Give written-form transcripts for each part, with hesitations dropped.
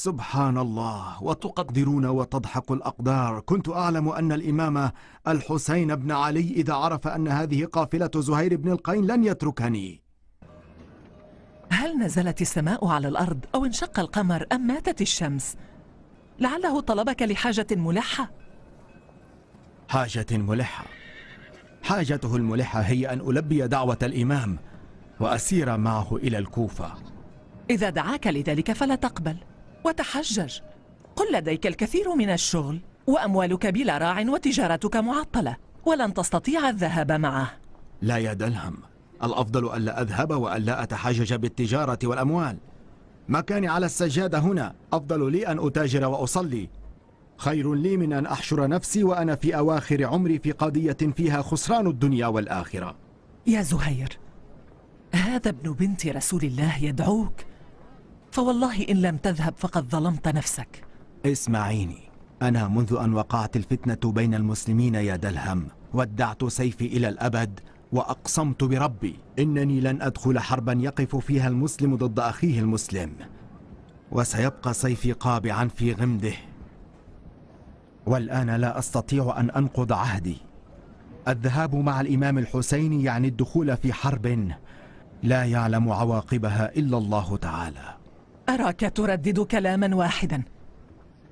سبحان الله، وتقدرون وتضحك الأقدار. كنت أعلم أن الإمام الحسين بن علي إذا عرف أن هذه قافلة زهير بن القين لن يتركني. هل نزلت السماء على الأرض أو انشق القمر أم ماتت الشمس؟ لعله طلبك لحاجة ملحة. حاجة ملحة؟ حاجته الملحة هي أن ألبي دعوة الإمام وأسير معه إلى الكوفة. إذا دعاك لذلك فلا تقبل وتحجج. قل لديك الكثير من الشغل وأموالك بلا راع وتجارتك معطلة ولن تستطيع الذهاب معه. لا يا دلهم، الأفضل ألا أذهب وألا أتحجج بالتجارة والأموال. مكاني على السجادة هنا، أفضل لي أن أتاجر وأصلي. خير لي من أن أحشر نفسي وأنا في أواخر عمري في قضية فيها خسران الدنيا والآخرة. يا زهير، هذا ابن بنت رسول الله يدعوك، فوالله إن لم تذهب فقد ظلمت نفسك. اسمعيني، أنا منذ أن وقعت الفتنة بين المسلمين يا دلهم ودعت سيفي إلى الأبد، وأقسمت بربي إنني لن أدخل حربا يقف فيها المسلم ضد أخيه المسلم، وسيبقى سيفي قابعا في غمده. والآن لا أستطيع أن أنقض عهدي. الذهاب مع الإمام الحسين يعني الدخول في حرب لا يعلم عواقبها إلا الله تعالى. أراك تردد كلاما واحدا.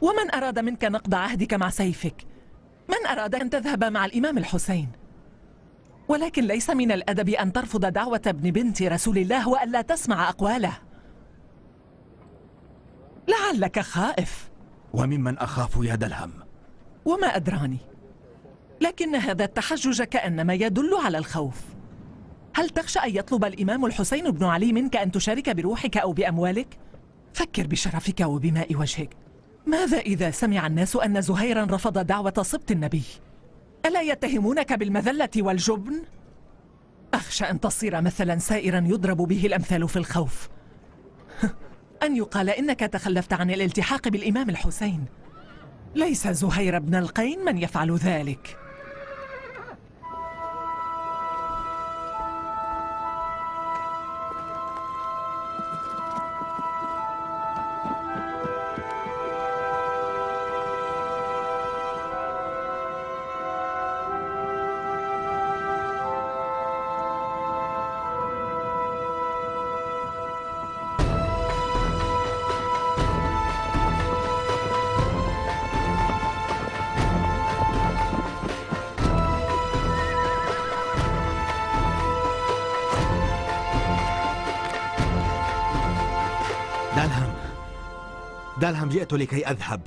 ومن أراد منك نقض عهدك مع سيفك؟ من أراد أن تذهب مع الإمام الحسين؟ ولكن ليس من الأدب أن ترفض دعوة ابن بنت رسول الله وألا تسمع أقواله. لعلك خائف. وممن أخاف يا دلهم؟ وما أدراني، لكن هذا التحجج كأنما يدل على الخوف. هل تخشى أن يطلب الإمام الحسين بن علي منك أن تشارك بروحك أو بأموالك؟ فكر بشرفك وبماء وجهك. ماذا إذا سمع الناس أن زهيرا رفض دعوة سبط النبي؟ ألا يتهمونك بالمذلة والجبن؟ أخشى أن تصير مثلا سائرا يضرب به الأمثال في الخوف. أن يقال إنك تخلفت عن الالتحاق بالإمام الحسين. ليس زهير بن القين من يفعل ذلك. دلهم، جئت لكي أذهب.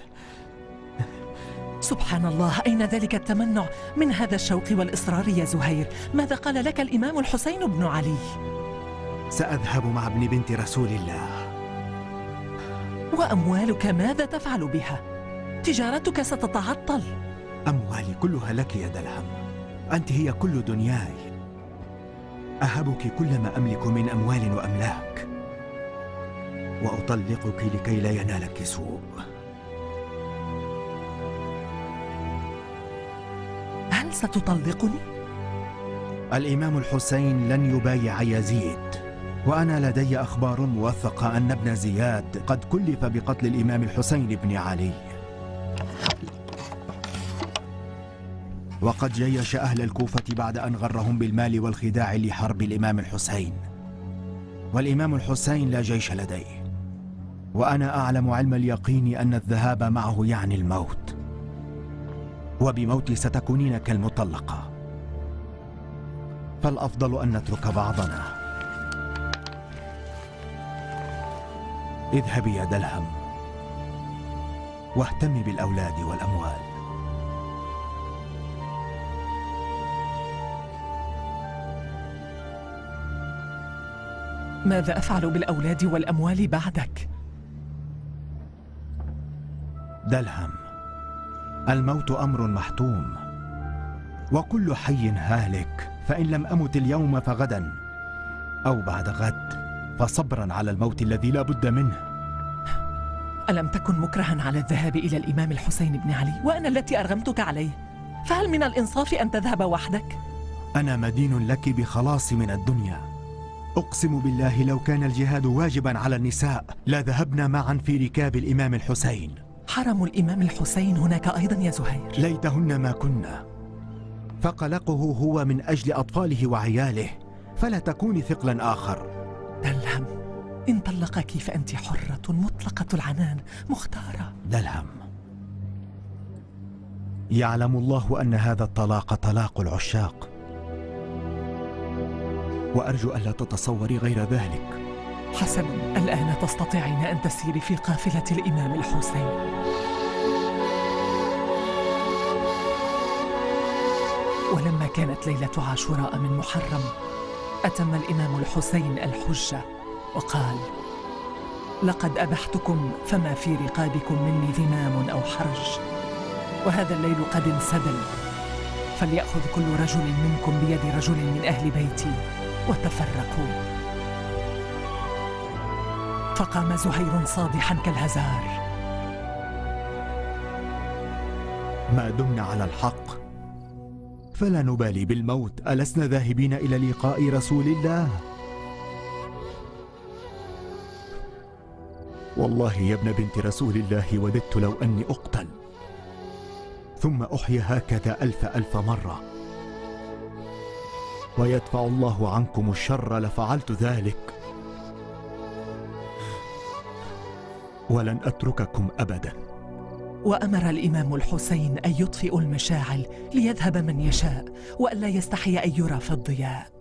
سبحان الله، أين ذلك التمنع من هذا الشوق والإصرار يا زهير؟ ماذا قال لك الإمام الحسين بن علي؟ سأذهب مع ابن بنت رسول الله. وأموالك ماذا تفعل بها؟ تجارتك ستتعطل. أموالي كلها لك يا دلهم، أنت هي كل دنياي. أهبك كل ما أملك من أموال وأملاك، وأطلقك لكي لا ينالك سوء. هل ستطلقني؟ الإمام الحسين لن يبايع يزيد، وأنا لدي أخبار موثقة أن ابن زياد قد كلف بقتل الإمام الحسين بن علي، وقد جيش أهل الكوفة بعد أن غرهم بالمال والخداع لحرب الإمام الحسين. والإمام الحسين لا جيش لديه، وأنا أعلم علم اليقين أن الذهاب معه يعني الموت، وبموتي ستكونين كالمطلقة، فالأفضل أن نترك بعضنا. اذهبي يا دلهم واهتمي بالأولاد والأموال. ماذا أفعل بالأولاد والأموال بعدك؟ دلهم، الموت أمر محتوم، وكل حي هالك، فإن لم أمت اليوم فغدا أو بعد غد، فصبرا على الموت الذي لا بد منه. ألم تكن مكرها على الذهاب إلى الإمام الحسين بن علي وأنا التي أرغمتك عليه؟ فهل من الإنصاف أن تذهب وحدك؟ أنا مدين لك بخلاصي من الدنيا، أقسم بالله لو كان الجهاد واجبا على النساء لذهبنا معا في ركاب الإمام الحسين. حرم الإمام الحسين هناك أيضا يا زهير. ليتهن ما كنا، فقلقه هو من أجل أطفاله وعياله، فلا تكوني ثقلا آخر. دلهم، إن طلقك فأنت حرة مطلقة العنان مختارة. دلهم، يعلم الله أن هذا الطلاق طلاق العشاق، وأرجو ألا تتصوري غير ذلك. حسنا، الآن تستطيعين أن تسيري في قافلة الإمام الحسين. ولما كانت ليلة عاشوراء من محرم، أتم الإمام الحسين الحجة وقال: لقد أبحتكم فما في رقابكم مني ذمام أو حرج، وهذا الليل قد انسدل، فليأخذ كل رجل منكم بيد رجل من أهل بيتي وتفرقوا. فقام زهير صادحا كالهزار: ما دمنا على الحق فلا نبالي بالموت، ألسنا ذاهبين إلى لقاء رسول الله؟ والله يا ابن بنت رسول الله وددت لو أني أقتل ثم أحيي هكذا ألف مرة، ويدفع الله عنكم الشر لفعلت ذلك، ولن أترككم أبدا. وأمر الإمام الحسين أن يطفئ المشاعل ليذهب من يشاء، وألا يستحي أن يرى في الضياء.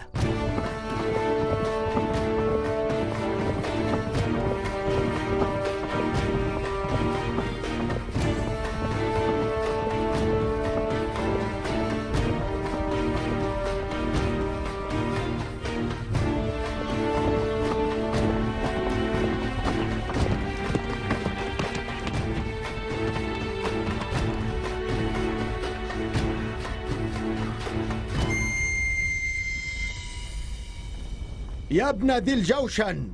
يا ابن ذي الجوشن،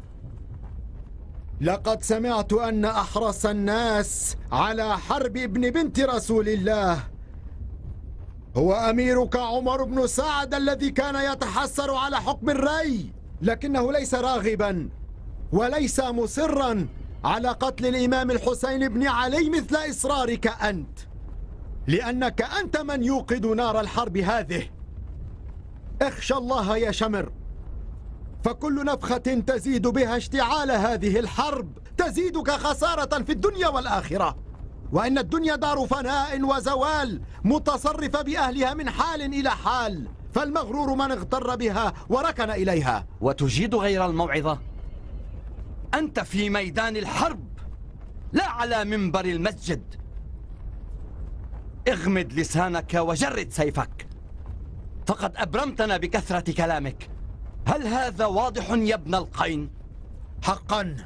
لقد سمعت أن أحرص الناس على حرب ابن بنت رسول الله هو أميرك عمر بن سعد الذي كان يتحسر على حكم الري، لكنه ليس راغبا وليس مصرا على قتل الإمام الحسين بن علي مثل إصرارك أنت، لأنك أنت من يوقد نار الحرب هذه. اخشى الله يا شمر، فكل نفخة تزيد بها اشتعال هذه الحرب تزيدك خسارة في الدنيا والآخرة، وإن الدنيا دار فناء وزوال متصرفة بأهلها من حال إلى حال، فالمغرور من اغتر بها وركن إليها. وتجيد غير الموعظة؟ أنت في ميدان الحرب لا على منبر المسجد. اغمد لسانك وجرد سيفك، فقد أبرمتنا بكثرة كلامك. هل هذا واضح يا ابن القين؟ حقا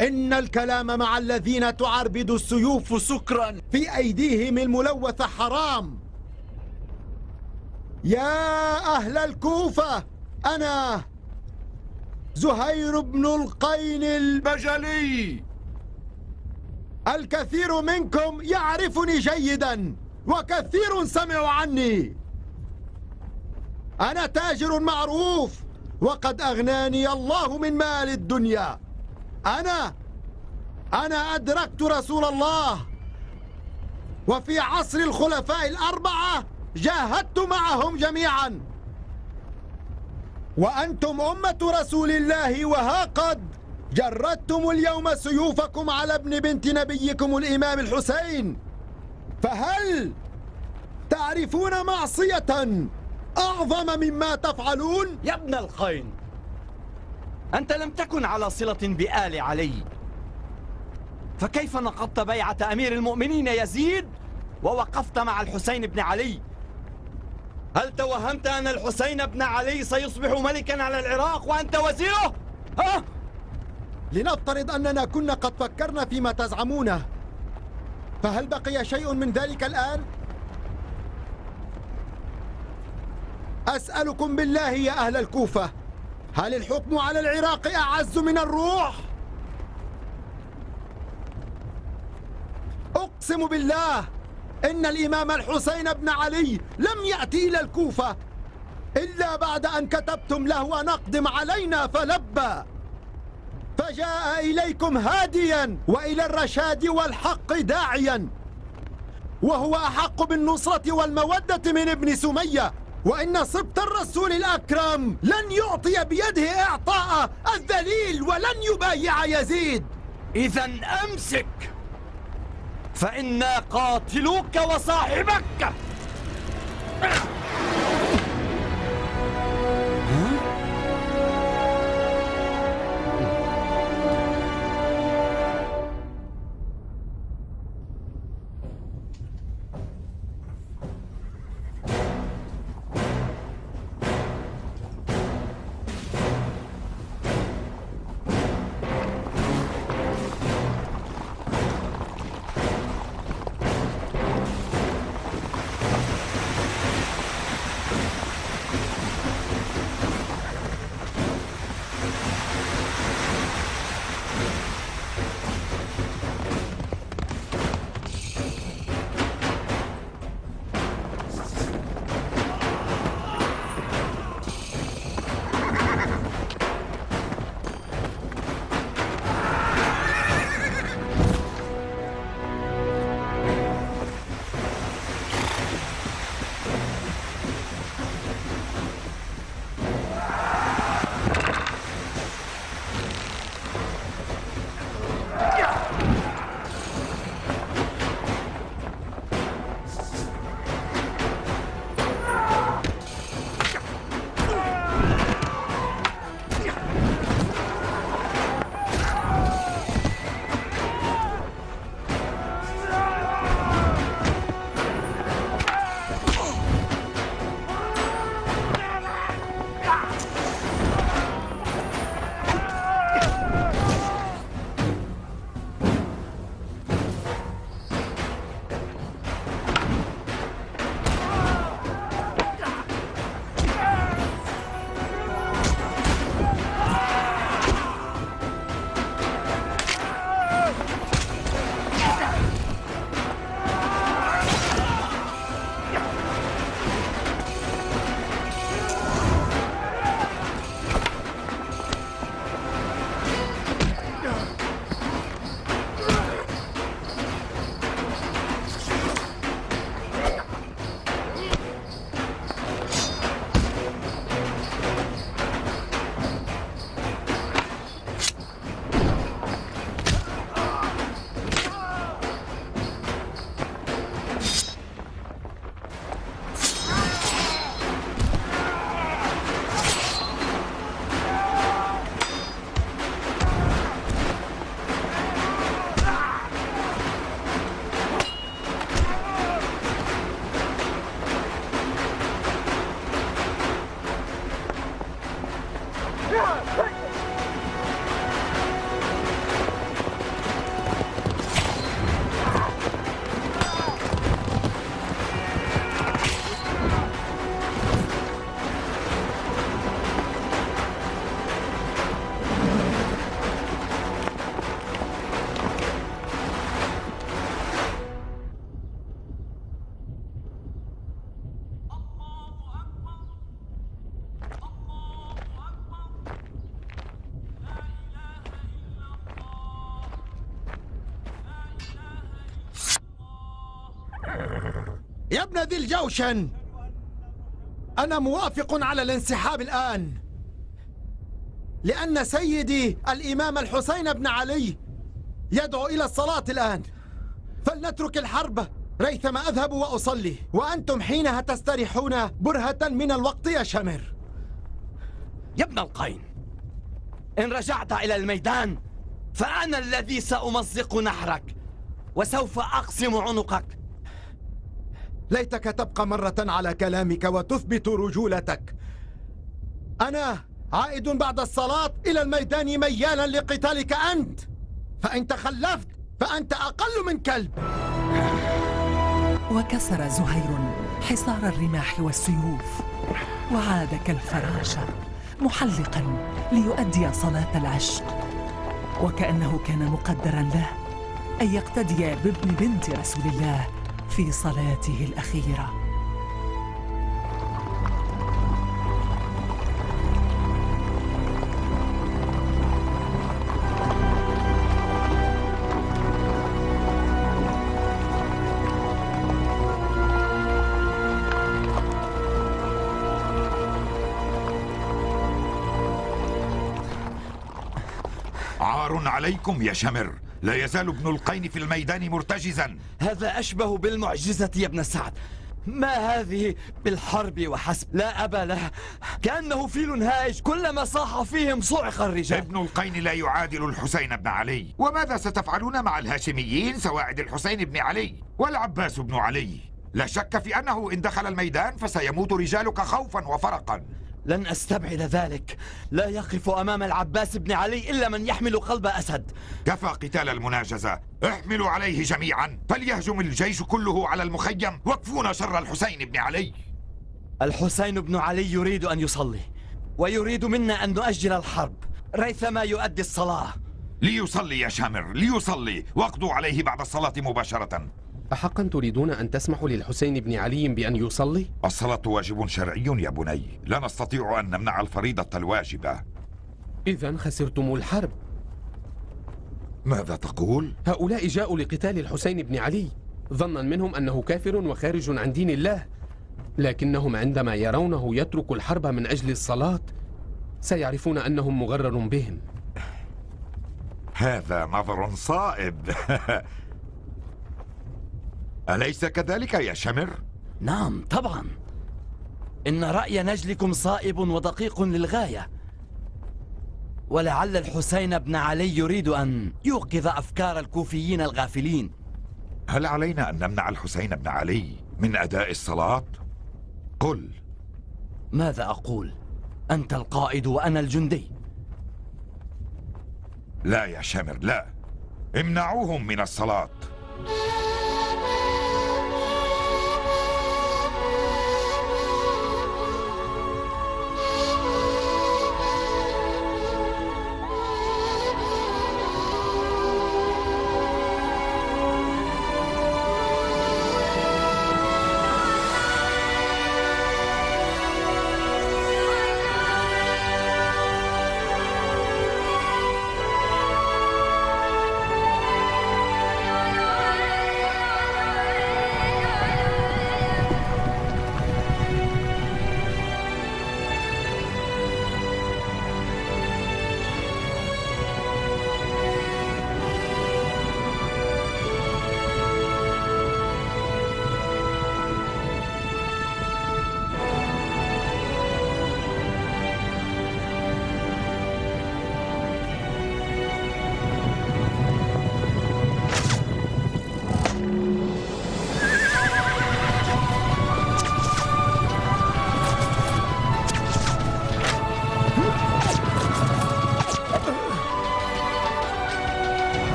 إن الكلام مع الذين تعربد السيوف سكرا في أيديهم الملوثة حرام. يا أهل الكوفة، أنا زهير بن القين البجلي. الكثير منكم يعرفني جيدا وكثير سمعوا عني. أنا تاجر معروف وقد أغناني الله من مال الدنيا. أنا أدركت رسول الله، وفي عصر الخلفاء الأربعة جاهدت معهم جميعا، وأنتم أمة رسول الله، وها قد جردتم اليوم سيوفكم على ابن بنت نبيكم الإمام الحسين، فهل تعرفون معصية أعظم مما تفعلون؟ يا ابن القين، أنت لم تكن على صلة بآل علي، فكيف نقضت بيعة أمير المؤمنين يزيد ووقفت مع الحسين بن علي؟ هل توهمت أن الحسين بن علي سيصبح ملكا على العراق وأنت وزيره؟ ها؟ لنفترض أننا كنا قد فكرنا فيما تزعمونه، فهل بقي شيء من ذلك الآن؟ أسألكم بالله يا أهل الكوفة، هل الحكم على العراق أعز من الروح؟ أقسم بالله إن الإمام الحسين بن علي لم يأتي إلى الكوفة إلا بعد أن كتبتم له أن أقدم علينا فلبى، فجاء إليكم هاديا وإلى الرشاد والحق داعيا، وهو أحق بالنصرة والمودة من ابن سمية. وإن صبت الرسول الأكرم لن يعطي بيده إعطاء الذليل ولن يبايع يزيد. إذا أمسك، فإنا قاتلوك وصاحبك. يا ابن ذي الجوشن، أنا موافق على الانسحاب الآن، لأن سيدي الإمام الحسين بن علي يدعو إلى الصلاة الآن. فلنترك الحرب ريثما أذهب وأصلي، وأنتم حينها تستريحون برهة من الوقت يا شمر. يا ابن القين، إن رجعت إلى الميدان فأنا الذي سأمزق نحرك وسوف أقسم عنقك. ليتك تبقى مرة على كلامك وتثبت رجولتك. أنا عائد بعد الصلاة إلى الميدان ميالا لقتالك أنت، فإن تخلفت فأنت أقل من كلب. وكسر زهير حصار الرماح والسيوف وعاد كالفراشة محلقا ليؤدي صلاة العشق، وكأنه كان مقدرا له أن يقتدي بابن بنت رسول الله في صلاته الأخيرة. عار عليكم يا شمر، لا يزال ابن القين في الميدان مرتجزا. هذا أشبه بالمعجزة يا ابن سعد. ما هذه بالحرب وحسب، لا أبا له، كأنه فيل هائج كلما صاح فيهم صعق الرجال. ابن القين لا يعادل الحسين بن علي. وماذا ستفعلون مع الهاشميين سواعد الحسين بن علي والعباس بن علي؟ لا شك في أنه إن دخل الميدان فسيموت رجالك خوفا وفرقا. لن أستبعد ذلك. لا يقف أمام العباس بن علي إلا من يحمل قلب أسد. كفى قتال المناجزة، احملوا عليه جميعا، فليهجم الجيش كله على المخيم واكفونا شر الحسين بن علي. الحسين بن علي يريد أن يصلي، ويريد منا أن نؤجل الحرب ريثما يؤدي الصلاة. ليصلي يا شامر، ليصلي، واقضوا عليه بعد الصلاة مباشرة. أحقا تريدون أن تسمحوا للحسين بن علي بأن يصلي؟ الصلاة واجب شرعي يا بني، لا نستطيع أن نمنع الفريضة الواجبة. إذن خسرتم الحرب. ماذا تقول؟ هؤلاء جاءوا لقتال الحسين بن علي ظنا منهم أنه كافر وخارج عن دين الله، لكنهم عندما يرونه يترك الحرب من أجل الصلاة سيعرفون أنهم مغرر بهم. هذا نظر صائب. أليس كذلك يا شمر؟ نعم طبعا، إن رأي نجلكم صائب ودقيق للغاية، ولعل الحسين بن علي يريد أن يوقظ أفكار الكوفيين الغافلين. هل علينا أن نمنع الحسين بن علي من أداء الصلاة؟ قل. ماذا أقول؟ أنت القائد وأنا الجندي. لا يا شامر، لا، امنعوهم من الصلاة.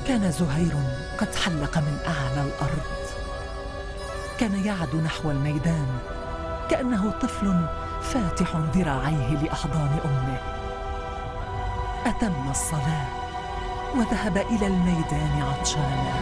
كان زهير قد حلق من أعلى الأرض، كان يعد نحو الميدان كأنه طفل فاتح ذراعيه لأحضان أمه. أتم الصلاة وذهب إلى الميدان عطشانا.